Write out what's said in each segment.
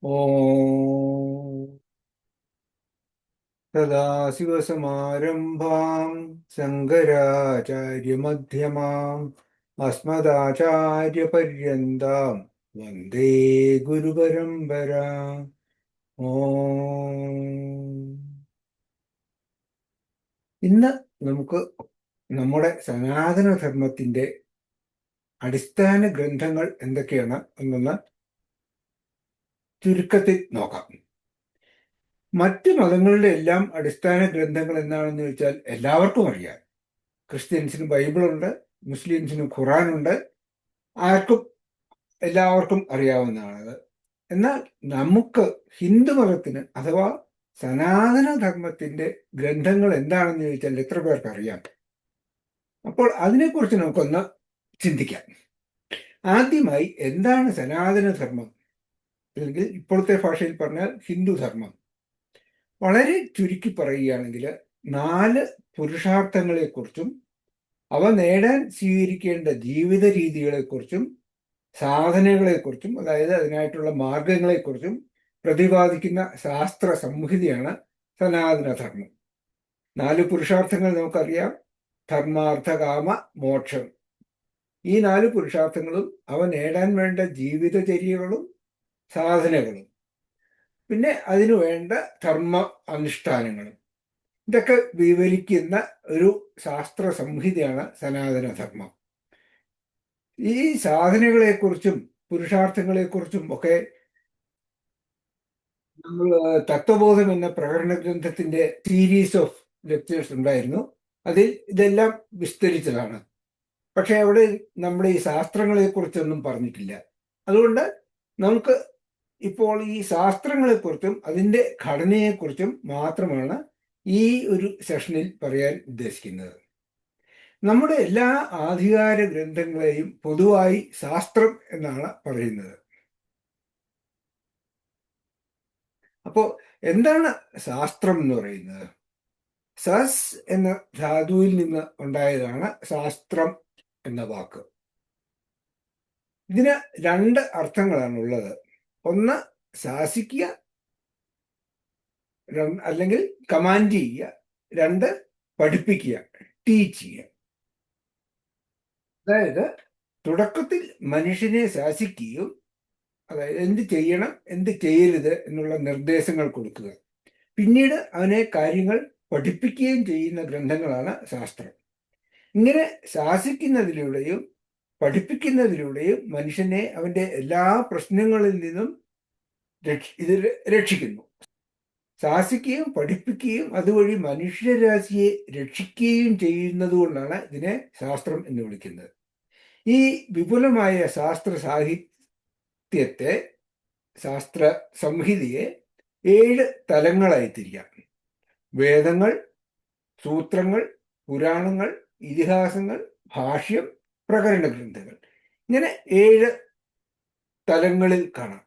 ഓം സദാശിവസമാരംഭാം ശങ്കരാചാര്യമധ്യമാം അസ്മദാചാര്യപര്യന്താം വന്ദേ ഗുരുപരമ്പരാം. ഓം ഇന്ന് നമുക്ക് നമ്മുടെ സനാതനധർമ്മത്തിന്റെ അടിസ്ഥാന ഗ്രന്ഥങ്ങൾ എന്തൊക്കെയാണ് എന്നൊന്ന് ചുരുക്കത്തിൽ നോക്കാം. മറ്റ് മതങ്ങളുടെ എല്ലാം അടിസ്ഥാന ഗ്രന്ഥങ്ങൾ എന്താണെന്ന് ചോദിച്ചാൽ എല്ലാവർക്കും അറിയാം. ക്രിസ്ത്യൻസിന് ബൈബിളുണ്ട്, മുസ്ലിംസിന് ഖുറാനുണ്ട്, ആർക്കും എല്ലാവർക്കും അറിയാവുന്നതാണത്. എന്നാൽ നമുക്ക് ഹിന്ദു മതത്തിന് അഥവാ സനാതന ധർമ്മത്തിന്റെ ഗ്രന്ഥങ്ങൾ എന്താണെന്ന് ചോദിച്ചാൽ എത്ര പേർക്ക് അറിയാം? അപ്പോൾ അതിനെക്കുറിച്ച് നമുക്കൊന്ന് ചിന്തിക്കാം. ആദ്യമായി എന്താണ് സനാതന ധർമ്മം, അല്ലെങ്കിൽ ഇപ്പോഴത്തെ ഭാഷയിൽ പറഞ്ഞാൽ ഹിന്ദു ധർമ്മം? വളരെ ചുരുക്കി പറയുകയാണെങ്കിൽ 4 പുരുഷാർത്ഥങ്ങളെക്കുറിച്ചും അവ നേടാൻ സ്വീകരിക്കേണ്ട ജീവിത രീതികളെക്കുറിച്ചും സാധനകളെക്കുറിച്ചും, അതായത് അതിനായിട്ടുള്ള മാർഗങ്ങളെക്കുറിച്ചും പ്രതിപാദിക്കുന്ന ശാസ്ത്ര സംഹിതയാണ് സനാതനധർമ്മം. 4 പുരുഷാർത്ഥങ്ങൾ നമുക്കറിയാം: ധർമാർത്ഥ കാമ മോക്ഷം. ഈ 4 പുരുഷാർത്ഥങ്ങളും അവ നേടാൻ വേണ്ട ജീവിതചര്യകളും സാധനകളും, പിന്നെ അതിനു വേണ്ട കർമ്മ അനുഷ്ഠാനങ്ങളും, ഇതൊക്കെ വിവരിക്കുന്ന ഒരു ശാസ്ത്ര സംഹിതയാണ് സനാതനധർമ്മം. ഈ സാധനകളെക്കുറിച്ചും പുരുഷാർത്ഥങ്ങളെക്കുറിച്ചും ഒക്കെ നമ്മൾ തത്വബോധം എന്ന പ്രകടന ഗ്രന്ഥത്തിന്റെ സീരീസ് ഓഫ് ലെക്ചേഴ്സ് ഉണ്ടായിരുന്നു. അതിൽ ഇതെല്ലാം വിസ്തരിച്ചതാണ്. പക്ഷെ അവിടെ നമ്മൾ ഈ ശാസ്ത്രങ്ങളെക്കുറിച്ചൊന്നും പറഞ്ഞിട്ടില്ല. അതുകൊണ്ട് നമുക്ക് ഇപ്പോൾ ഈ ശാസ്ത്രങ്ങളെക്കുറിച്ചും അതിൻ്റെ ഘടനയെക്കുറിച്ചും മാത്രമാണ് ഈ ഒരു സെഷനിൽ പറയാൻ ഉദ്ദേശിക്കുന്നത്. നമ്മുടെ എല്ലാ ആധികാര ഗ്രന്ഥങ്ങളെയും പൊതുവായി ശാസ്ത്രം എന്നാണ് പറയുന്നത്. അപ്പോൾ എന്താണ് ശാസ്ത്രം എന്ന് പറയുന്നത്? സസ് എന്ന ധാതുവിൽ നിന്ന് ഉണ്ടായതാണ് ശാസ്ത്രം എന്ന വാക്ക്. ഇതിന് 2 അർത്ഥങ്ങളാണ് ഉള്ളത്. ഒന്ന് ശാസിക്കുക, അല്ലെങ്കിൽ കമാൻഡ് ചെയ്യുക. 2 പഠിപ്പിക്കുക, ടീച്ച് ചെയ്യുക. അതായത് തുടക്കത്തിൽ മനുഷ്യനെ ശാസിക്കുകയും, അതായത് എന്ത് ചെയ്യണം എന്ത് ചെയ്യരുത് എന്നുള്ള നിർദ്ദേശങ്ങൾ കൊടുക്കുക, പിന്നീട് അവനെ കാര്യങ്ങൾ പഠിപ്പിക്കുകയും ചെയ്യുന്ന ഗ്രന്ഥങ്ങളാണ് ശാസ്ത്രം. ഇങ്ങനെ ശാസിക്കുന്നതിലൂടെയും പഠിപ്പിക്കുന്നതിലൂടെയും മനുഷ്യനെ അവന്റെ എല്ലാ പ്രശ്നങ്ങളിൽ നിന്നും ഇത് രക്ഷിക്കുന്നു. ശാസിക്കുകയും പഠിപ്പിക്കുകയും അതുവഴി മനുഷ്യരാശിയെ രക്ഷിക്കുകയും ചെയ്യുന്നത് കൊണ്ടാണ് ഇതിനെ ശാസ്ത്രം എന്ന് വിളിക്കുന്നത്. ഈ വിപുലമായ ശാസ്ത്ര സാഹിത്യത്തെ, ശാസ്ത്ര സംഹിതയെ 7 തലങ്ങളായി തിരിക്കാം. വേദങ്ങൾ, സൂത്രങ്ങൾ, പുരാണങ്ങൾ, ഇതിഹാസങ്ങൾ, ഭാഷ്യം, പ്രകരണ ഗ്രന്ഥങ്ങൾ, ഇങ്ങനെ 7 തലങ്ങളിൽ കാണാം.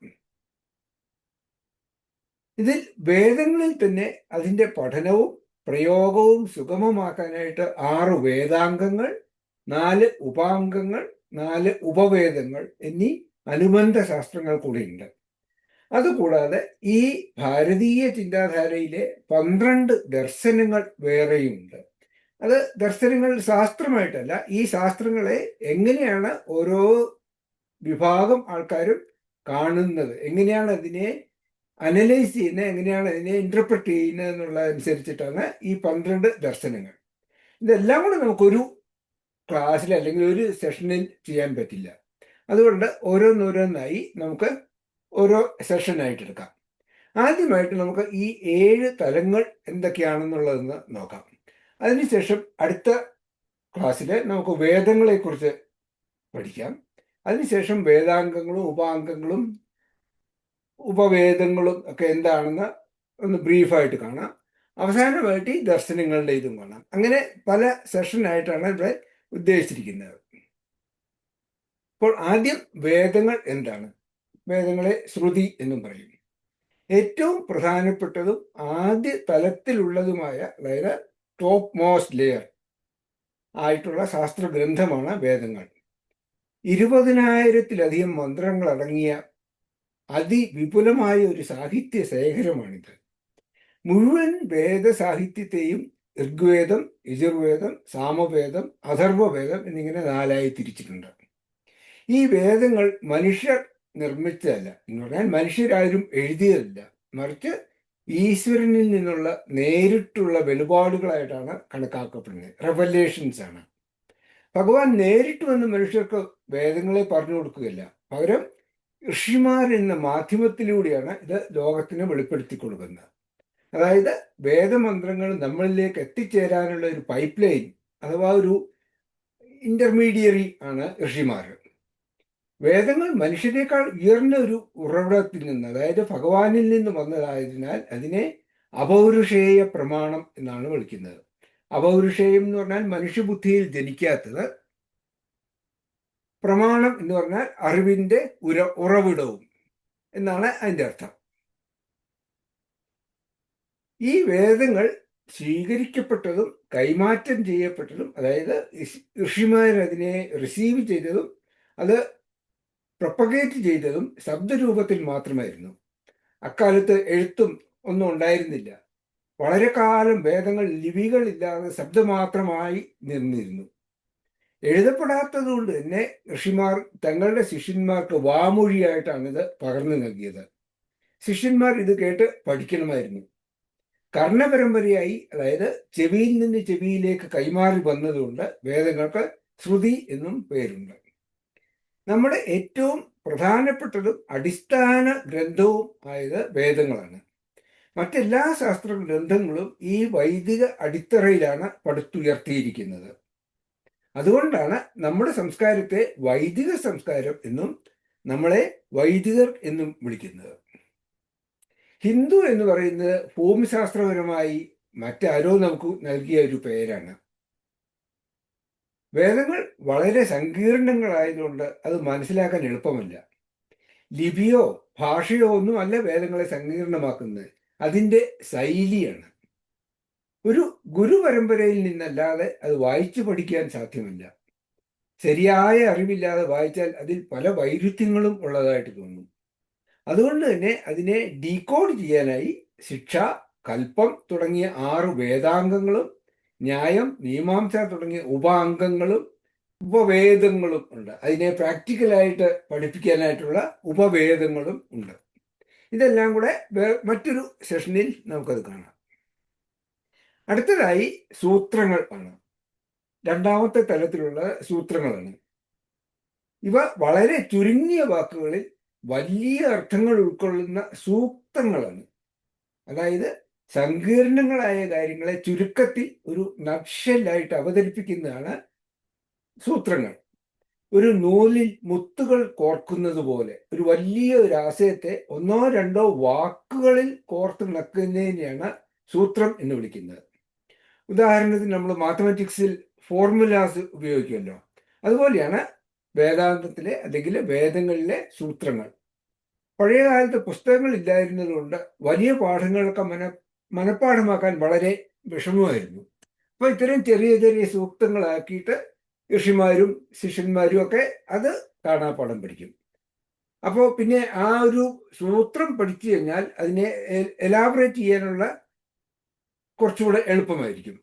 ഇതിൽ വേദങ്ങളിൽ തന്നെ അതിൻ്റെ പഠനവും പ്രയോഗവും സുഗമമാക്കാനായിട്ട് 6 വേദാംഗങ്ങൾ, 4 ഉപാംഗങ്ങൾ, 4 ഉപവേദങ്ങൾ എന്നീ അനുബന്ധ ശാസ്ത്രങ്ങൾ കൂടിയുണ്ട്. അതുകൂടാതെ ഈ ഭാരതീയ ചിന്താധാരയിലെ 12 ദർശനങ്ങൾ വേറെയുമുണ്ട്. അത് ദർശനങ്ങൾ ശാസ്ത്രമായിട്ടല്ല, ഈ ശാസ്ത്രങ്ങളെ എങ്ങനെയാണ് ഓരോ വിഭാഗം ആൾക്കാരും കാണുന്നത്, എങ്ങനെയാണ് അതിനെ അനലൈസ് ചെയ്യുന്നത്, എങ്ങനെയാണ് അതിനെ ഇന്റർപ്രറ്റ് ചെയ്യുന്നത് എന്നുള്ളതനുസരിച്ചിട്ടാണ് ഈ 12 ദർശനങ്ങൾ. ഇതെല്ലാം കൂടെ നമുക്കൊരു ക്ലാസ്സിൽ അല്ലെങ്കിൽ ഒരു സെഷനിൽ ചെയ്യാൻ പറ്റില്ല. അതുകൊണ്ട് ഓരോന്നോരോന്നായി നമുക്ക് ഓരോ സെഷനായിട്ട് എടുക്കാം. ആദ്യമായിട്ട് നമുക്ക് ഈ 7 തലങ്ങൾ എന്തൊക്കെയാണെന്നുള്ളതെന്ന് നോക്കാം. അതിനുശേഷം അടുത്ത ക്ലാസ്സിൽ നമുക്ക് വേദങ്ങളെക്കുറിച്ച് പഠിക്കാം. അതിനുശേഷം വേദാംഗങ്ങളും ഉപാംഗങ്ങളും ഉപവേദങ്ങളും ഒക്കെ എന്താണെന്ന് ഒന്ന് ബ്രീഫായിട്ട് കാണാം. അവസാനമായിട്ട് ഈ ദർശനങ്ങളുടെ ഇതും കാണാം. അങ്ങനെ പല സെഷനായിട്ടാണ് ഇവിടെ ഉദ്ദേശിച്ചിരിക്കുന്നത്. അപ്പോൾ ആദ്യം വേദങ്ങൾ എന്താണ്? വേദങ്ങളെ ശ്രുതി എന്നും പറയും. ഏറ്റവും പ്രധാനപ്പെട്ടതും ആദ്യ തലത്തിലുള്ളതുമായ, അതായത് ടോപ്പ് മോസ്റ്റ് ലെയർ ആയിട്ടുള്ള ശാസ്ത്ര ഗ്രന്ഥമാണ് വേദങ്ങൾ. 20,000-ത്തിലധികം മന്ത്രങ്ങൾ അടങ്ങിയ അതിവിപുലമായ ഒരു സാഹിത്യ ശേഖരമാണിത്. മുഴുവൻ വേദസാഹിത്യത്തെയും ഋഗ്വേദം, യജുർവേദം, സാമവേദം, അഥർവവേദം എന്നിങ്ങനെ 4ആയി തിരിച്ചിട്ടുണ്ട്. ഈ വേദങ്ങൾ മനുഷ്യർ നിർമ്മിച്ചതല്ല, എന്ന് പറഞ്ഞാൽ മനുഷ്യരാരും എഴുതിയതല്ല, മറിച്ച് ഈശ്വരനിൽ നിന്നുള്ള നേരിട്ടുള്ള വെളിപാടുകളായിട്ടാണ് കണക്കാക്കപ്പെടുന്നത്. റെവലേഷൻസ് ആണ്. ഭഗവാൻ നേരിട്ട് വന്ന് മനുഷ്യർക്ക് വേദങ്ങളെ പറഞ്ഞു കൊടുക്കുകയില്ല, പകരം ഋഷിമാർ എന്ന മാധ്യമത്തിലൂടെയാണ് ഇത് ലോകത്തിന് വെളിപ്പെടുത്തി കൊടുക്കുന്നത്. അതായത് വേദമന്ത്രങ്ങൾ നമ്മളിലേക്ക് എത്തിച്ചേരാനുള്ള ഒരു പൈപ്പ് ലൈൻ അഥവാ ഒരു ഇന്റർമീഡിയറി ആണ് ഋഷിമാർ. വേദങ്ങൾ മനുഷ്യരെക്കാൾ ഉയർന്ന ഒരു ഉറവിടത്തിൽ നിന്ന്, അതായത് ഭഗവാനിൽ നിന്ന് വന്നതായതിനാൽ അതിനെ അപൗരുഷേയ പ്രമാണം എന്നാണ് വിളിക്കുന്നത്. അപൗരുഷേയം എന്ന് പറഞ്ഞാൽ മനുഷ്യബുദ്ധിയിൽ ജനിക്കാത്തത്, പ്രമാണം എന്ന് പറഞ്ഞാൽ അറിവിന്റെ ഉറവിടവും എന്നാണ് അതിൻ്റെ അർത്ഥം. ഈ വേദങ്ങൾ സ്വീകരിക്കപ്പെട്ടതും കൈമാറ്റം ചെയ്യപ്പെട്ടതും, അതായത് ഋഷിമാരതിനെ റിസീവ് ചെയ്തതും അത് പ്രൊപ്പഗേറ്റ് ചെയ്തതും ശബ്ദരൂപത്തിൽ മാത്രമായിരുന്നു. അക്കാലത്ത് എഴുത്തും ഒന്നും ഉണ്ടായിരുന്നില്ല. വളരെ കാലം വേദങ്ങൾ ലിപികളില്ലാതെ ശബ്ദമാത്രമായി നിന്നിരുന്നു. എഴുതപ്പെടാത്തത് കൊണ്ട് തന്നെ ഋഷിമാർ തങ്ങളുടെ ശിഷ്യന്മാർക്ക് വാമൊഴിയായിട്ടാണ് ഇത് പകർന്നു നൽകിയത്. ശിഷ്യന്മാർ ഇത് കേട്ട് പഠിക്കണമായിരുന്നു. കർണപരമ്പരയായി, അതായത് ചെവിയിൽ നിന്ന് ചെവിയിലേക്ക് കൈമാറി വന്നതുകൊണ്ട് വേദങ്ങൾക്ക് ശ്രുതി എന്നും പേരുണ്ട്. നമ്മുടെ ഏറ്റവും പ്രധാനപ്പെട്ടതും അടിസ്ഥാന ഗ്രന്ഥവും ആയത് വേദങ്ങളാണ്. മറ്റെല്ലാ ശാസ്ത്ര ഗ്രന്ഥങ്ങളും ഈ വൈദിക അടിത്തറയിലാണ് പടുത്തുയർത്തിയിരിക്കുന്നത്. അതുകൊണ്ടാണ് നമ്മുടെ സംസ്കാരത്തെ വൈദിക സംസ്കാരം എന്നും നമ്മളെ വൈദികർ എന്നും വിളിക്കുന്നത്. ഹിന്ദു എന്ന് പറയുന്നത് ഭൂമിശാസ്ത്രപരമായി മറ്റാരോ നമുക്ക് നൽകിയ ഒരു പേരാണ്. വേദങ്ങൾ വളരെ സങ്കീർണങ്ങളായതുകൊണ്ട് അത് മനസ്സിലാക്കാൻ എളുപ്പമല്ല. ലിപിയോ ഭാഷയോ ഒന്നും അല്ല വേദങ്ങളെ സങ്കീർണമാക്കുന്നത്, അതിൻ്റെ ശൈലിയാണ്. ഒരു ഗുരുപരമ്പരയിൽ നിന്നല്ലാതെ അത് വായിച്ചു പഠിക്കാൻ സാധ്യമല്ല. ശരിയായ അറിവില്ലാതെ വായിച്ചാൽ അതിൽ പല വൈരുദ്ധ്യങ്ങളും ഉള്ളതായിട്ട് തോന്നും. അതുകൊണ്ട് തന്നെ അതിനെ ഡീകോഡ് ചെയ്യാനായി ശിക്ഷ, കൽപ്പം തുടങ്ങിയ 6 വേദാംഗങ്ങളും ന്യായം, മീമാംസ തുടങ്ങിയ ഉപാംഗങ്ങളും ഉപവേദങ്ങളും ഉണ്ട്. അതിനെ പ്രാക്ടിക്കലായിട്ട് പഠിപ്പിക്കാനായിട്ടുള്ള ഉപവേദങ്ങളും ഉണ്ട്. ഇതെല്ലാം കൂടെ മറ്റൊരു സെഷനിൽ നമുക്കത് കാണാം. അടുത്തതായി സൂത്രങ്ങൾ ആണ്. രണ്ടാമത്തെ തലത്തിലുള്ള സൂത്രങ്ങളാണ്. ഇവ വളരെ ചുരുങ്ങിയ വാക്കുകളിൽ വലിയ അർത്ഥങ്ങൾ ഉൾക്കൊള്ളുന്ന സൂക്തങ്ങളാണ്. അതായത് സങ്കീർണങ്ങളായ കാര്യങ്ങളെ ചുരുക്കത്തിൽ ഒരു നക്ഷലായിട്ട് അവതരിപ്പിക്കുന്നതാണ് സൂത്രങ്ങൾ. ഒരു നൂലിൽ മുത്തുകൾ കോർക്കുന്നത് പോലെ ഒരു വലിയ ഒരു ആശയത്തെ 1-2 വാക്കുകളിൽ കോർത്തിണക്കുന്നതിനെയാണ് സൂത്രം എന്ന് വിളിക്കുന്നത്. ഉദാഹരണത്തിന് നമ്മൾ മാത്തമാറ്റിക്സിൽ ഫോർമുലാസ് ഉപയോഗിക്കുമല്ലോ, അതുപോലെയാണ് വേദാന്തത്തിലെ അല്ലെങ്കിൽ വേദങ്ങളിലെ സൂത്രങ്ങൾ. പഴയ കാലത്ത് പുസ്തകങ്ങൾ ഇല്ലായിരുന്നതുകൊണ്ട് വലിയ പാഠങ്ങളൊക്കെ മനഃപ്പാഠമാക്കാൻ വളരെ വിഷമമായിരുന്നു. അപ്പോൾ ഇത്തരം ചെറിയ ചെറിയ സൂക്തങ്ങളാക്കിയിട്ട് ഋഷിമാരും ശിഷ്യന്മാരും ഒക്കെ അത് കാണാപ്പാഠം പഠിക്കും. അപ്പോൾ പിന്നെ ആ ഒരു സൂത്രം പഠിച്ചു കഴിഞ്ഞാൽ അതിനെ എലാബറേറ്റ് ചെയ്യാനുള്ള കുറച്ചുകൂടെ എളുപ്പമായിരിക്കും.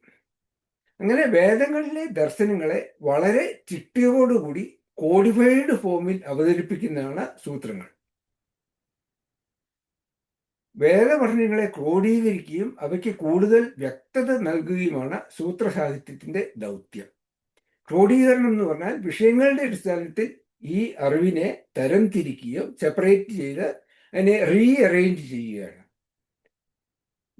അങ്ങനെ വേദങ്ങളിലെ ദർശനങ്ങളെ വളരെ ചിട്ടയോടുകൂടി കോഡിഫൈഡ് ഫോമിൽ അവതരിപ്പിക്കുന്നതാണ് സൂത്രങ്ങൾ. വേദപഠനങ്ങളെ ക്രോഡീകരിക്കുകയും അവയ്ക്ക് കൂടുതൽ വ്യക്തത നൽകുകയുമാണ് സൂത്രസാഹിത്യത്തിന്റെ ദൗത്യം. ക്രോഡീകരണം എന്ന് പറഞ്ഞാൽ വിഷയങ്ങളുടെ അടിസ്ഥാനത്തിൽ ഈ അറിവിനെ തരംതിരിക്കുകയും സെപ്പറേറ്റ് ചെയ്ത് അതിനെ റീഅറേഞ്ച് ചെയ്യുകയാണ്.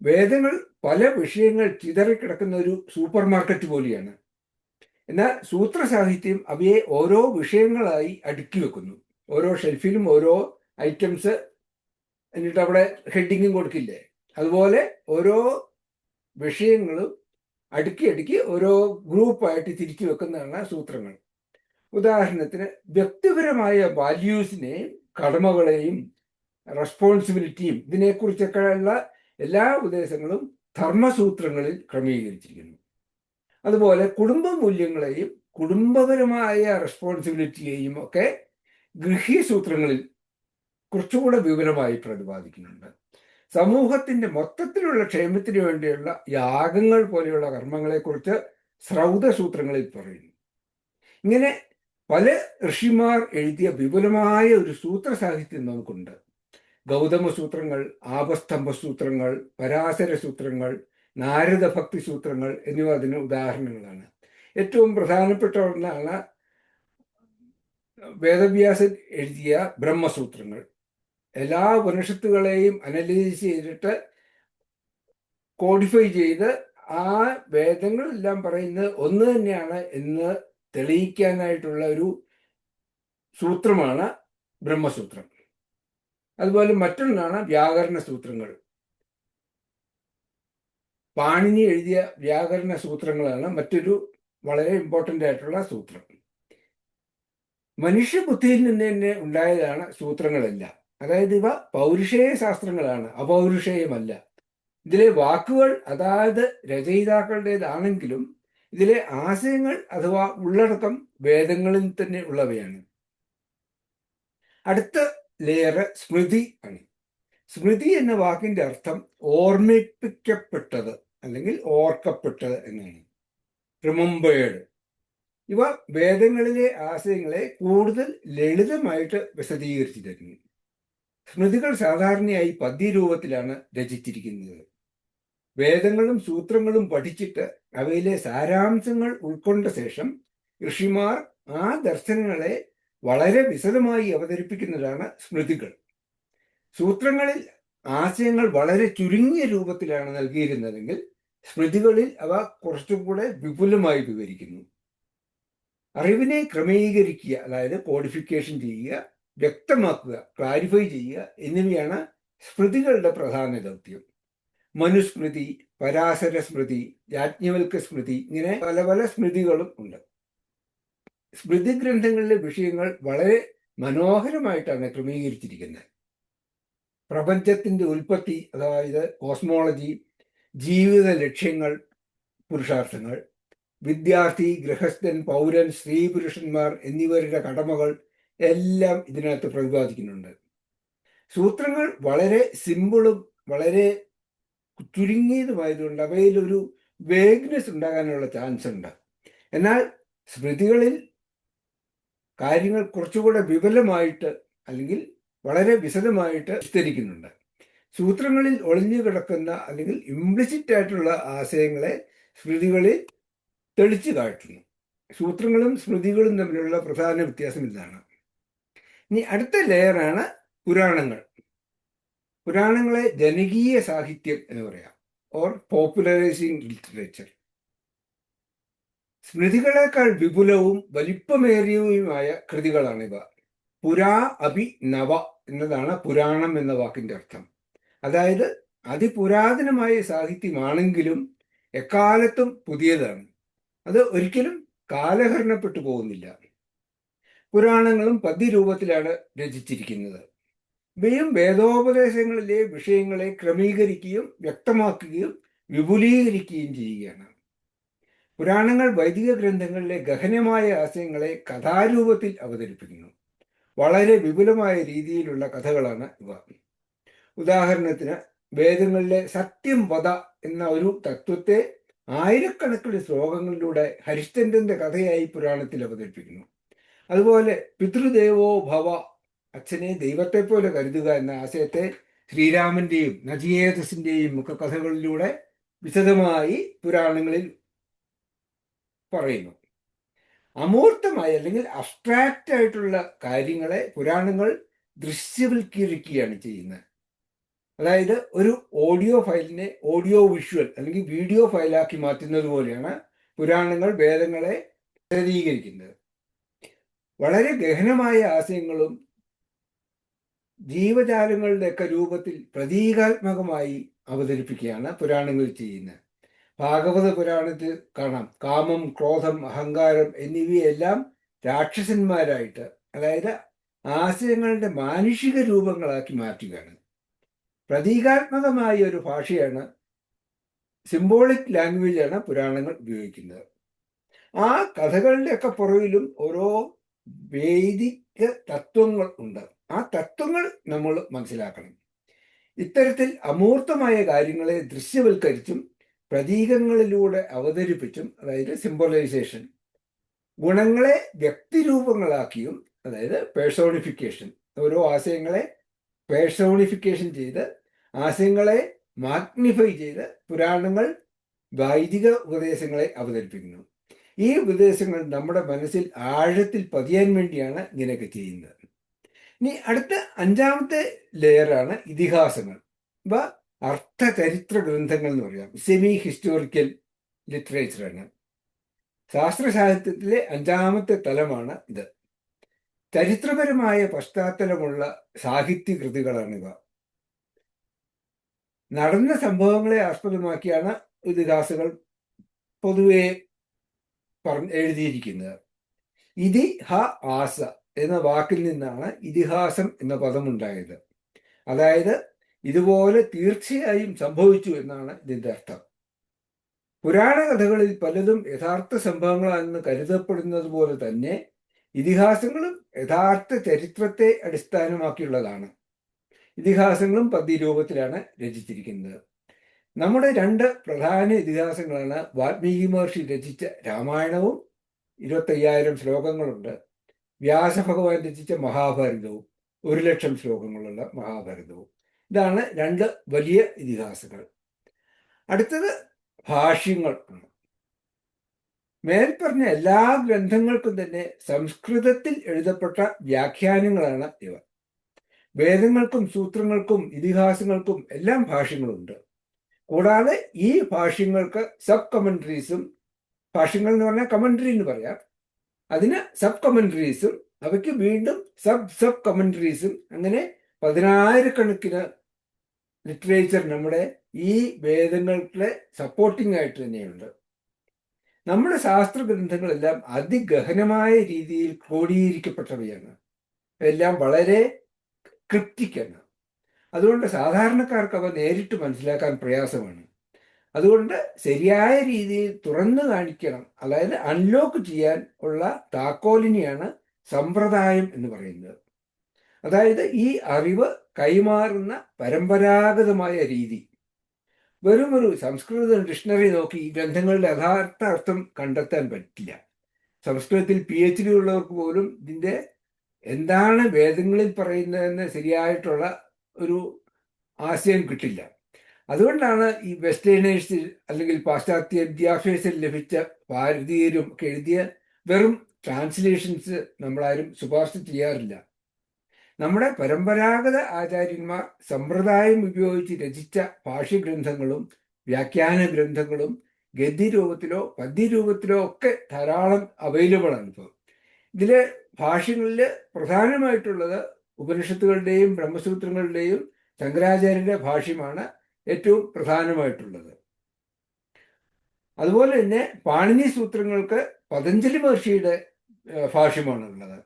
വേദങ്ങൾ പല വിഷയങ്ങൾ ചിതറിക്കിടക്കുന്ന ഒരു സൂപ്പർ മാർക്കറ്റ് പോലെയാണ്. എന്നാൽ സൂത്രസാഹിത്യം അവയെ ഓരോ വിഷയങ്ങളായി അടുക്കി വെക്കുന്നു. ഓരോ ഷെൽഫിലും ഓരോ ഐറ്റംസ്, എന്നിട്ട് അവിടെ ഹെഡിങ്ങും കൊടുക്കില്ലേ, അതുപോലെ ഓരോ വിഷയങ്ങളും അടുക്കി അടുക്കി ഓരോ ഗ്രൂപ്പായിട്ട് തിരിച്ചു വെക്കുന്നതാണ് സൂത്രങ്ങൾ. ഉദാഹരണത്തിന് വ്യക്തിപരമായ വാല്യൂസിനെയും കടമകളെയും റെസ്പോൺസിബിലിറ്റിയും ഇതിനെക്കുറിച്ചൊക്കെയുള്ള എല്ലാ ഉപദേശങ്ങളും ധർമ്മസൂത്രങ്ങളിൽ ക്രമീകരിച്ചിരിക്കുന്നു. അതുപോലെ കുടുംബ മൂല്യങ്ങളെയും കുടുംബപരമായ റെസ്പോൺസിബിലിറ്റിയെയും ഒക്കെ ഗൃഹ്യസൂത്രങ്ങളിൽ കുറച്ചുകൂടെ വിവരമായി പ്രതിപാദിക്കുന്നുണ്ട്. സമൂഹത്തിന്റെ മൊത്തത്തിലുള്ള ക്ഷേമത്തിന് വേണ്ടിയുള്ള യാഗങ്ങൾ പോലെയുള്ള കർമ്മങ്ങളെക്കുറിച്ച് ശ്രൗതസൂത്രങ്ങളിൽ പറയുന്നു. ഇങ്ങനെ പല ഋഷിമാർ എഴുതിയ വിപുലമായ ഒരു സൂത്ര സാഹിത്യം നമുക്കുണ്ട്. ഗൗതമ സൂത്രങ്ങൾ, ആപസ്തംഭ സൂത്രങ്ങൾ, പരാശര സൂത്രങ്ങൾ, നാരദ ഭക്തി സൂത്രങ്ങൾ എന്നിവ അതിന് ഉദാഹരണങ്ങളാണ്. ഏറ്റവും പ്രധാനപ്പെട്ട ഒന്നാണ് വേദവ്യാസൻ എഴുതിയ ബ്രഹ്മസൂത്രങ്ങൾ. എല്ലാ ഉപനിഷത്തുകളെയും അനലൈസ് ചെയ്തിട്ട് കോഡിഫൈ ചെയ്ത് ആ വേദങ്ങളെല്ലാം പറയുന്നത് ഒന്ന് തന്നെയാണ് എന്ന് തെളിയിക്കാനായിട്ടുള്ള ഒരു സൂത്രമാണ് ബ്രഹ്മസൂത്രം. അതുപോലെ മറ്റൊന്നാണ് വ്യാകരണ സൂത്രങ്ങൾ. പാണിനി എഴുതിയ വ്യാകരണ സൂത്രങ്ങളാണ് മറ്റൊരു വളരെ ഇമ്പോർട്ടൻ്റ് ആയിട്ടുള്ള സൂത്രം. മനുഷ്യബുദ്ധിയിൽ നിന്ന് തന്നെ ഉണ്ടായതാണ് സൂത്രങ്ങളെല്ലാം. അതായത് ഇവ പൗരുഷേയ ശാസ്ത്രങ്ങളാണ്, അപൗരുഷേയമല്ല. ഇതിലെ വാക്കുകൾ അതായത് രചയിതാക്കളുടേതാണെങ്കിലും ഇതിലെ ആശയങ്ങൾ അഥവാ ഉള്ളടക്കം വേദങ്ങളിൽ തന്നെ ഉള്ളവയാണ്. അടുത്ത ലെയർ സ്മൃതി ആണ്. സ്മൃതി എന്ന വാക്കിന്റെ അർത്ഥം ഓർമ്മിപ്പിക്കപ്പെട്ടത് അല്ലെങ്കിൽ ഓർക്കപ്പെട്ടത് എന്നാണ്. റിമംബേർഡ്. ഇവ വേദങ്ങളിലെ ആശയങ്ങളെ കൂടുതൽ ലളിതമായിട്ട് വിശദീകരിച്ചു തരുന്നു. സ്മൃതികൾ സാധാരണയായി പദ്യരൂപത്തിലാണ് രചിച്ചിരിക്കുന്നത്. വേദങ്ങളും സൂത്രങ്ങളും പഠിച്ചിട്ട് അവയിലെ സാരാംശങ്ങൾ ഉൾക്കൊണ്ട ശേഷം ഋഷിമാർ ആ ദർശനങ്ങളെ വളരെ വിശദമായി അവതരിപ്പിക്കുന്നതാണ് സ്മൃതികൾ. സൂത്രങ്ങളിൽ ആശയങ്ങൾ വളരെ ചുരുങ്ങിയ രൂപത്തിലാണ് നൽകിയിരുന്നതെങ്കിൽ സ്മൃതികളിൽ അവ കുറച്ചുകൂടെ വിപുലമായി വിവരിക്കുന്നു. അറിവിനെ ക്രമീകരിക്കുക, അതായത് കോഡിഫിക്കേഷൻ ചെയ്യുക, വ്യക്തമാക്കുക, ക്ലാരിഫൈ ചെയ്യുക എന്നിവയാണ് സ്മൃതികളുടെ പ്രധാന ദൗത്യം. മനുസ്മൃതി, പരാശര സ്മൃതി, യാജ്ഞവൽക്ക സ്മൃതി, ഇങ്ങനെ പല പല സ്മൃതികളും ഉണ്ട്. സ്മൃതി ഗ്രന്ഥങ്ങളിലെ വിഷയങ്ങൾ വളരെ മനോഹരമായിട്ടാണ് ക്രമീകരിച്ചിരിക്കുന്നത്. പ്രപഞ്ചത്തിന്റെ ഉൽപ്പത്തി, അതായത് കോസ്മോളജി, ജീവിത ലക്ഷ്യങ്ങൾ, പുരുഷാർത്ഥങ്ങൾ, വിദ്യാർത്ഥി, ഗൃഹസ്ഥൻ, പൗരൻ, സ്ത്രീ പുരുഷന്മാർ എന്നിവരുടെ കടമകൾ എല്ലാം ഇതിനകത്ത് പ്രതിപാദിക്കുന്നുണ്ട്. സൂത്രങ്ങൾ വളരെ സിമ്പിളും വളരെ ചുരുങ്ങിയതുമായതുകൊണ്ട് അവയിലൊരു വേഗ്നെസ് ഉണ്ടാകാനുള്ള ചാൻസ് ഉണ്ട്. എന്നാൽ സ്മൃതികളിൽ കാര്യങ്ങൾ കുറച്ചുകൂടെ വിപുലമായിട്ട് അല്ലെങ്കിൽ വളരെ വിശദമായിട്ട് വിസ്തരിക്കുന്നുണ്ട്. സൂത്രങ്ങളിൽ ഒളിഞ്ഞു കിടക്കുന്ന അല്ലെങ്കിൽ ഇംപ്ലിസിറ്റ് ആയിട്ടുള്ള ആശയങ്ങളെ സ്മൃതികളിൽ തെളിച്ചു കാട്ടുന്നു. സൂത്രങ്ങളും സ്മൃതികളും തമ്മിലുള്ള പ്രധാന വ്യത്യാസം ഇതാണ്. ഇനി അടുത്ത ലെയറാണ് പുരാണങ്ങൾ. പുരാണങ്ങളെ ജനകീയ സാഹിത്യം എന്ന് പറയാം, ഓർ പോപ്പുലറൈസിംഗ് ലിറ്ററേച്ചർ. സ്മൃതികളെക്കാൾ വിപുലവും വലിപ്പമേറിയവുമായ കൃതികളാണിവ. പുരാ അഭി നവ എന്നതാണ് പുരാണം എന്ന വാക്കിന്റെ അർത്ഥം. അതായത് അതിപുരാതനമായ സാഹിത്യമാണെങ്കിലും എക്കാലത്തും പുതിയതാണ്. അത് ഒരിക്കലും കാലഹരണപ്പെട്ടു പോകുന്നില്ല. പുരാണങ്ങളും പദ്യരൂപത്തിലാണ് രചിച്ചിരിക്കുന്നത്. ഇവയും വേദോപദേശങ്ങളിലെ വിഷയങ്ങളെ ക്രമീകരിക്കുകയും വ്യക്തമാക്കുകയും വിപുലീകരിക്കുകയും ചെയ്യുകയാണ്. പുരാണങ്ങൾ വൈദിക ഗ്രന്ഥങ്ങളിലെ ഗഹനമായ ആശയങ്ങളെ കഥാരൂപത്തിൽ അവതരിപ്പിക്കുന്നു. വളരെ വിപുലമായ രീതിയിലുള്ള കഥകളാണ് ഇവ. ഉദാഹരണത്തിന് വേദങ്ങളിലെ സത്യം വധ എന്ന ഒരു തത്വത്തെ ആയിരക്കണക്കിന് ശ്ലോകങ്ങളിലൂടെ ഹരിശ്ചന്ദ്രന്റെ കഥയായി പുരാണത്തിൽ അവതരിപ്പിക്കുന്നു. അതുപോലെ പിതൃദേവോ ഭവ, അച്ഛനെ ദൈവത്തെ പോലെ കരുതുക എന്ന ആശയത്തെ ശ്രീരാമന്റെയും നചികേതസിന്റെയും ഒക്കെ കഥകളിലൂടെ വിശദമായി പുരാണങ്ങളിൽ പറയുന്നു. അമൂർത്തമായ അല്ലെങ്കിൽ അബ്സ്ട്രാക്റ്റ് ആയിട്ടുള്ള കാര്യങ്ങളെ പുരാണങ്ങൾ ദൃശ്യവൽക്കരിക്കുകയാണ് ചെയ്യുന്നത്. അതായത് ഒരു ഓഡിയോ ഫയലിനെ ഓഡിയോ വിഷ്വൽ അല്ലെങ്കിൽ വീഡിയോ ഫയലാക്കി മാറ്റുന്നത് പോലെയാണ് പുരാണങ്ങൾ വേദങ്ങളെ വിശദീകരിക്കുന്നത്. വളരെ ഗഹനമായ ആശയങ്ങളും ജീവജാലങ്ങളുടെയൊക്കെ രൂപത്തിൽ പ്രതീകാത്മകമായി അവതരിപ്പിക്കുകയാണ് പുരാണങ്ങൾ ചെയ്യുന്നത്. ഭാഗവത പുരാണത്തിൽ കാണാം, കാമം, ക്രോധം, അഹങ്കാരം എന്നിവയെല്ലാം രാക്ഷസന്മാരായിട്ട്, അതായത് ആശയങ്ങളുടെ മാനുഷിക രൂപങ്ങളാക്കി മാറ്റുകയാണ്. പ്രതീകാത്മകമായ ഒരു ഭാഷയാണ്, സിംബോളിക് ലാംഗ്വേജാണ് പുരാണങ്ങൾ ഉപയോഗിക്കുന്നത്. ആ കഥകളുടെയൊക്കെ പുറകിലും ഓരോ വൈദിക തത്വങ്ങൾ ഉണ്ട്. ആ തത്വങ്ങൾ നമ്മൾ മനസ്സിലാക്കണം. ഇത്തരത്തിൽ അമൂർത്തമായ കാര്യങ്ങളെ ദൃശ്യവൽക്കരിച്ചും പ്രതീകങ്ങളിലൂടെ അവതരിപ്പിച്ചും, അതായത് സിംബോളൈസേഷൻ, ഗുണങ്ങളെ വ്യക്തിരൂപങ്ങളാക്കിയും, അതായത് പേഴ്സോണിഫിക്കേഷൻ, ഓരോ ആശയങ്ങളെ പേഴ്സോണിഫിക്കേഷൻ ചെയ്ത് ആശയങ്ങളെ മാഗ്നിഫൈ ചെയ്ത് പുരാണങ്ങൾ വൈദിക ഉപദേശങ്ങളെ അവതരിപ്പിക്കുന്നു. ഈ ഉപദേശങ്ങൾ നമ്മുടെ മനസ്സിൽ ആഴത്തിൽ പതിയാൻ വേണ്ടിയാണ് ഇങ്ങനെയൊക്കെ ചെയ്യുന്നത്. ഇനി അടുത്ത 5ാമത്തെ ലെയറാണ് ഇതിഹാസങ്ങൾ. ഇവ അർത്ഥചരിത്ര ഗ്രന്ഥങ്ങൾ എന്ന് പറയാം. സെമി ഹിസ്റ്റോറിക്കൽ ലിറ്ററേച്ചറാണ്. ശാസ്ത്ര സാഹിത്യത്തിലെ 5ാമത്തെ തലമാണ് ഇത്. ചരിത്രപരമായ പശ്ചാത്തലമുള്ള സാഹിത്യ കൃതികളാണിവ. നടന്ന സംഭവങ്ങളെ ആസ്പദമാക്കിയാണ് ഇതിഹാസങ്ങൾ പൊതുവെ എഴുതിയിരിക്കുന്നത്. ആസ എന്ന വാക്കിൽ നിന്നാണ് ഇതിഹാസം എന്ന പദമുണ്ടായത്. അതായത് ഇതുപോലെ തീർച്ചയായും സംഭവിച്ചു എന്നാണ് ഇതിന്റെ അർത്ഥം. പുരാണ കഥകളിൽ പലതും യഥാർത്ഥ സംഭവങ്ങളാണെന്ന് കരുതപ്പെടുന്നത് പോലെ തന്നെ ഇതിഹാസങ്ങളും യഥാർത്ഥ ചരിത്രത്തെ അടിസ്ഥാനമാക്കിയുള്ളതാണ്. ഇതിഹാസങ്ങളും പദ്യരൂപത്തിലാണ് രചിച്ചിരിക്കുന്നത്. നമ്മുടെ 2 പ്രധാന ഇതിഹാസങ്ങളാണ് വാൽമീകി മഹർഷി രചിച്ച രാമായണവും 25,000 ശ്ലോകങ്ങളുണ്ട്, വ്യാസഭഗവാൻ രചിച്ച മഹാഭാരതവും 1,00,000 ശ്ലോകങ്ങളുള്ള മഹാഭാരതവും. ഇതാണ് 2 വലിയ ഇതിഹാസങ്ങൾ. അടുത്തത് ഭാഷ്യങ്ങൾ ആണ്. മേൽപ്പറഞ്ഞ എല്ലാ ഗ്രന്ഥങ്ങൾക്കും തന്നെ സംസ്കൃതത്തിൽ എഴുതപ്പെട്ട വ്യാഖ്യാനങ്ങളാണ് ഇവ. വേദങ്ങൾക്കും സൂത്രങ്ങൾക്കും ഇതിഹാസങ്ങൾക്കും എല്ലാം ഭാഷ്യങ്ങളുണ്ട്. കൂടാതെ ഈ ഭാഷ്യങ്ങൾക്ക് സബ് കമന്ററീസും, ഭാഷ്യങ്ങൾ എന്ന് പറഞ്ഞാൽ കമന്ററി എന്ന് പറയാം, അതിന് സബ് കമന്ററീസും അവയ്ക്ക് വീണ്ടും സബ് കമന്ററീസും, അങ്ങനെ 10,000-കണക്കിന് ലിറ്ററേച്ചർ നമ്മുടെ ഈ വേദങ്ങൾക്ക് സപ്പോർട്ടിംഗ് ആയിട്ട് തന്നെയുണ്ട്. നമ്മുടെ ശാസ്ത്ര ഗ്രന്ഥങ്ങളെല്ലാം അതിഗഹനമായ രീതിയിൽ ക്രോഡീകരിക്കപ്പെട്ടവയാണ്. എല്ലാം വളരെ ക്രിപ്റ്റിക്കാണ്. അതുകൊണ്ട് സാധാരണക്കാർക്ക് അവ നേരിട്ട് മനസ്സിലാക്കാൻ പ്രയാസമാണ്. അതുകൊണ്ട് ശരിയായ രീതിയിൽ തുറന്നു കാണിക്കണം, അതായത് അൺലോക്ക് ചെയ്യാൻ ഉള്ള താക്കോലിനെയാണ് സമ്പ്രദായം എന്ന് പറയുന്നത്. അതായത് ഈ അറിവ് കൈമാറുന്ന പരമ്പരാഗതമായ രീതി. വെറും ഒരു സംസ്കൃത ഡിക്ഷണറി നോക്കി ഈ ഗ്രന്ഥങ്ങളുടെ യഥാർത്ഥ അർത്ഥം കണ്ടെത്താൻ പറ്റില്ല. സംസ്കൃതത്തിൽ PhD ഉള്ളവർക്ക് പോലും ഇതിൻ്റെ എന്താണ് വേദങ്ങളിൽ പറയുന്നതെന്ന് ശരിയായിട്ടുള്ള ഒരു ആശയം കിട്ടില്ല. അതുകൊണ്ടാണ് ഈ വെസ്റ്റേണേഴ്സ് അല്ലെങ്കിൽ പാശ്ചാത്യ വിദ്യാഭ്യാസം ലഭിച്ച ഭാരതീയരും ഒക്കെ എഴുതിയ വെറും ട്രാൻസ്ലേഷൻസ് നമ്മളാരും ശുപാർശ ചെയ്യാറില്ല. നമ്മുടെ പരമ്പരാഗത ആചാര്യന്മാർ സമ്പ്രദായം ഉപയോഗിച്ച് രചിച്ച ഭാഷ്യഗ്രന്ഥങ്ങളും വ്യാഖ്യാന ഗ്രന്ഥങ്ങളും ഗദ്യരൂപത്തിലോ പദ്യരൂപത്തിലോ ഒക്കെ ധാരാളം അവൈലബിൾ ആണ് ഇപ്പോൾ. ഇതിലെ ഭാഷ്യങ്ങളിൽ പ്രധാനമായിട്ടുള്ളത് ഉപനിഷത്തുകളുടെയും ബ്രഹ്മസൂത്രങ്ങളുടെയും ശങ്കരാചാര്യന്റെ ഭാഷ്യമാണ് ഏറ്റവും പ്രധാനമായിട്ടുള്ളത്. അതുപോലെ തന്നെ പാണിനി സൂത്രങ്ങൾക്ക് പതഞ്ജലി മഹർഷിയുടെ ഭാഷ്യമാണുള്ളത്.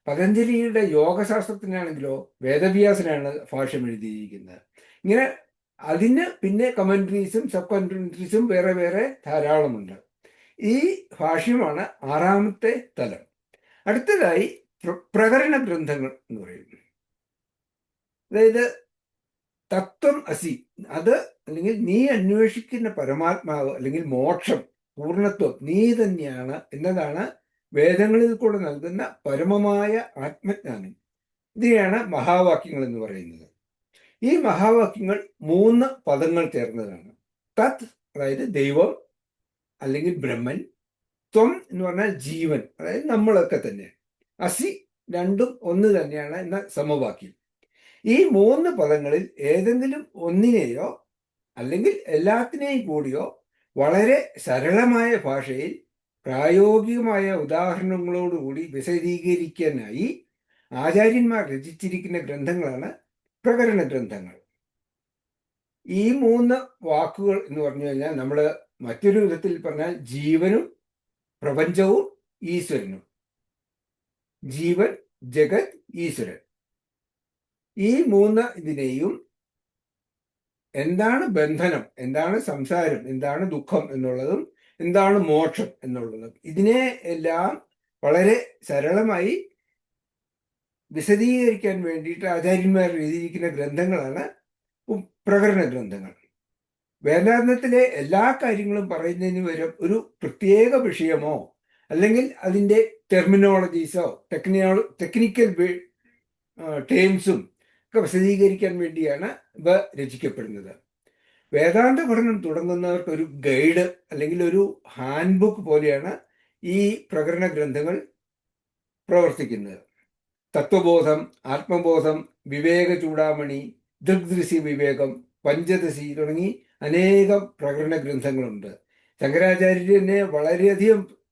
പതഞ്ജലിയുടെ യോഗശാസ്ത്രത്തിനാണെങ്കിലോ വേദവ്യാസനാണ് ഭാഷ്യം എഴുതിയിരിക്കുന്നത്. ഇങ്ങനെ അതിന് പിന്നെ കമന്ററീസും സബ് കമന്ററീസും വേറെ വേറെ ധാരാളമുണ്ട്. ഈ ഭാഷ്യമാണ് 6ാമത്തെ തലം. അടുത്തതായി പ്രകരണ ഗ്രന്ഥങ്ങൾ എന്ന് പറയുന്നു. അതായത് തത്വം അസി, അത് അല്ലെങ്കിൽ നീ അന്വേഷിക്കുന്ന പരമാത്മാവ് അല്ലെങ്കിൽ മോക്ഷം, പൂർണ്ണത്വം നീ തന്നെയാണ് എന്നതാണ് വേദങ്ങളിൽ കൂടെ നൽകുന്ന പരമമായ ആത്മജ്ഞാനം. ഇതിനെയാണ് മഹാവാക്യങ്ങൾ എന്ന് പറയുന്നത്. ഈ മഹാവാക്യങ്ങൾ 3 പദങ്ങൾ ചേർന്നതാണ്. തത് അതായത് ദൈവം അല്ലെങ്കിൽ ബ്രഹ്മൻ, ത്വം എന്ന് പറഞ്ഞാൽ ജീവൻ, അതായത് നമ്മളൊക്കെ തന്നെ, അസി രണ്ടും ഒന്ന് തന്നെയാണ് എന്ന സമവാക്യം. ഈ 3 പദങ്ങളിൽ ഏതെങ്കിലും ഒന്നിനെയോ അല്ലെങ്കിൽ എല്ലാത്തിനെയും കൂടിയോ വളരെ സരളമായ ഭാഷയിൽ പ്രായോഗികമായ ഉദാഹരണങ്ങളോടുകൂടി വിശദീകരിക്കാനായി ആചാര്യന്മാർ രചിച്ചിരിക്കുന്ന ഗ്രന്ഥങ്ങളാണ് പ്രകരണ ഗ്രന്ഥങ്ങൾ. ഈ 3 വാക്കുകൾ എന്ന് പറഞ്ഞു കഴിഞ്ഞാൽ നമ്മൾ മറ്റൊരു വിധത്തിൽ പറഞ്ഞാൽ ജീവനും പ്രപഞ്ചവും ഈശ്വരനും, ജീവൻ, ജഗത്, ഈശ്വരൻ, ഈ 3 ഇതിനെയും എന്താണ് ബന്ധനം, എന്താണ് സംസാരം, എന്താണ് ദുഃഖം എന്നുള്ളതും എന്താണ് മോക്ഷം എന്നുള്ളതും ഇതിനെ എല്ലാം വളരെ സരളമായി വിശദീകരിക്കാൻ വേണ്ടിയിട്ട് ആചാര്യന്മാർ എഴുതിയിരിക്കുന്ന ഗ്രന്ഥങ്ങളാണ് പ്രകരണ ഗ്രന്ഥങ്ങൾ. വേദാന്തത്തിലെ എല്ലാ കാര്യങ്ങളും പറയുന്നതിന് വരും ഒരു പ്രത്യേക വിഷയമോ അല്ലെങ്കിൽ അതിൻ്റെ ടെർമിനോളജീസോ ടെക്നിക്കൽ ടേംസും ഒക്കെ വിശദീകരിക്കാൻ വേണ്ടിയാണ് ഇവ രചിക്കപ്പെടുന്നത്. വേദാന്ത പഠനം തുടങ്ങുന്നവർക്ക് ഒരു ഗൈഡ് അല്ലെങ്കിൽ ഒരു ഹാൻഡ് ബുക്ക് പോലെയാണ് ഈ പ്രകരണ ഗ്രന്ഥങ്ങൾ പ്രവർത്തിക്കുന്നത്. തത്വബോധം, ആത്മബോധം, വിവേക ചൂടാമണി, ദൃഗ്ദൃശ്യ വിവേകം, പഞ്ചദശി തുടങ്ങി അനേകം പ്രകരണ ഗ്രന്ഥങ്ങളുണ്ട്. ശങ്കരാചാര്യർ തന്നെ വളരെയധികം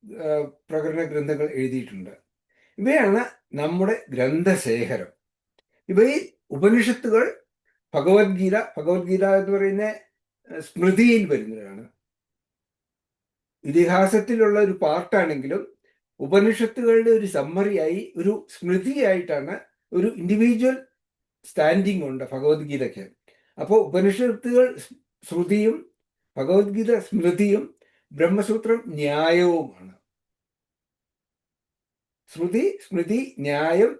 പ്രകരണ ഗ്രന്ഥങ്ങൾ എഴുതിയിട്ടുണ്ട്. ഇവയാണ് നമ്മുടെ ഗ്രന്ഥശേഖരം. ഇവയിൽ ഉപനിഷത്തുകൾ, ഭഗവത്ഗീത എന്ന് പറയുന്ന സ്മൃതിയിൽ വരുന്നതാണ്. ഇതിഹാസത്തിലുള്ള ഒരു പാർട്ടാണെങ്കിലും ഉപനിഷത്തുകളുടെ ഒരു സമ്മറിയായി, ഒരു സ്മൃതിയായിട്ടാണ്, ഒരു ഇൻഡിവിജ്വൽ സ്റ്റാൻഡിങ് ഉണ്ട് ഭഗവത്ഗീതയ്ക്ക്. അപ്പോൾ ഉപനിഷത്തുകൾ ശ്രുതിയും ഭഗവത്ഗീത സ്മൃതിയും ബ്രഹ്മസൂത്രം ന്യായവുമാണ്. ശ്രുതി, സ്മൃതി, ന്യായം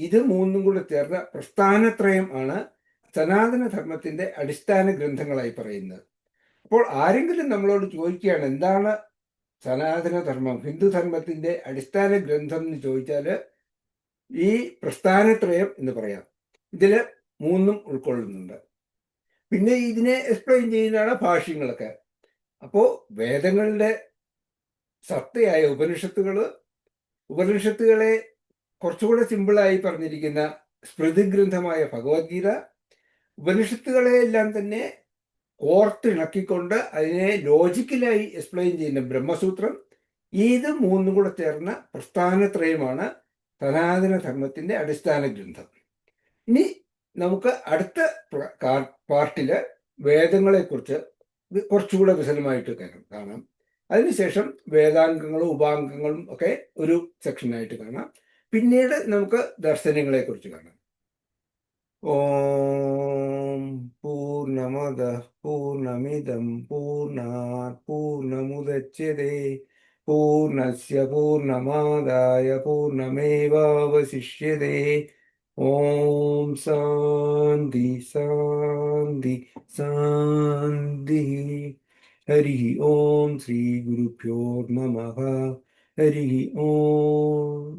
ഇത് മൂന്നും കൂടെ ചേർന്ന പ്രസ്ഥാനത്രയം ആണ് സനാതനധർമ്മത്തിന്റെ അടിസ്ഥാന ഗ്രന്ഥങ്ങളായി പറയുന്നത്. അപ്പോൾ ആരെങ്കിലും നമ്മളോട് ചോദിക്കുകയാണ് എന്താണ് സനാതനധർമ്മം, ഹിന്ദുധർമ്മത്തിന്റെ അടിസ്ഥാന ഗ്രന്ഥം എന്ന് ചോദിച്ചാൽ ഈ പ്രസ്ഥാനത്രയം എന്ന് പറയാം. ഇതില് മൂന്നും ഉൾക്കൊള്ളുന്നുണ്ട്. പിന്നെ ഇതിനെ എക്സ്പ്ലെയിൻ ചെയ്യുന്നതാണ് ഭാഷ്യങ്ങളൊക്കെ. അപ്പോൾ വേദങ്ങളുടെ സത്തയായ ഉപനിഷത്തുകളെ കുറച്ചുകൂടെ സിമ്പിളായി പറഞ്ഞിരിക്കുന്ന സ്മൃതിഗ്രന്ഥമായ ഭഗവത്ഗീത, ഉപനിഷത്തുകളെ എല്ലാം തന്നെ കോർത്തിണക്കിക്കൊണ്ട് അതിനെ ലോജിക്കലായി എക്സ്പ്ലെയിൻ ചെയ്യുന്ന ബ്രഹ്മസൂത്രം, ഇത് മൂന്നും കൂടെ ചേർന്ന പ്രസ്ഥാനത്രയമാണ് സനാതനധർമ്മത്തിന്റെ അടിസ്ഥാന ഗ്രന്ഥം. ഇനി നമുക്ക് അടുത്ത പാർട്ടില് വേദങ്ങളെക്കുറിച്ച് കുറച്ചുകൂടെ വിശദമായിട്ട് കാണാം. അതിനുശേഷം വേദാംഗങ്ങളും ഉപാംഗങ്ങളും ഒക്കെ ഒരു സെക്ഷനായിട്ട് കാണാം. പിന്നീട് നമുക്ക് ദർശനങ്ങളെ കുറിച്ച് കാണാം. ഓം പൂർണ്ണമദ പൂർണ്ണമിദം പൂർണ്ണാത് പൂർണ്ണമുദച്യതേ പൂർണ്ണസ്യ പൂർണ്ണമാദായ പൂർണ്ണമേവാവശിഷ്യതേ. ഓം ശാന്തി ശാന്തി ശാന്തി. ഹരി ഓം. ശ്രീ ഗുരുഭ്യോ നമഃ. ഹരി ഓം.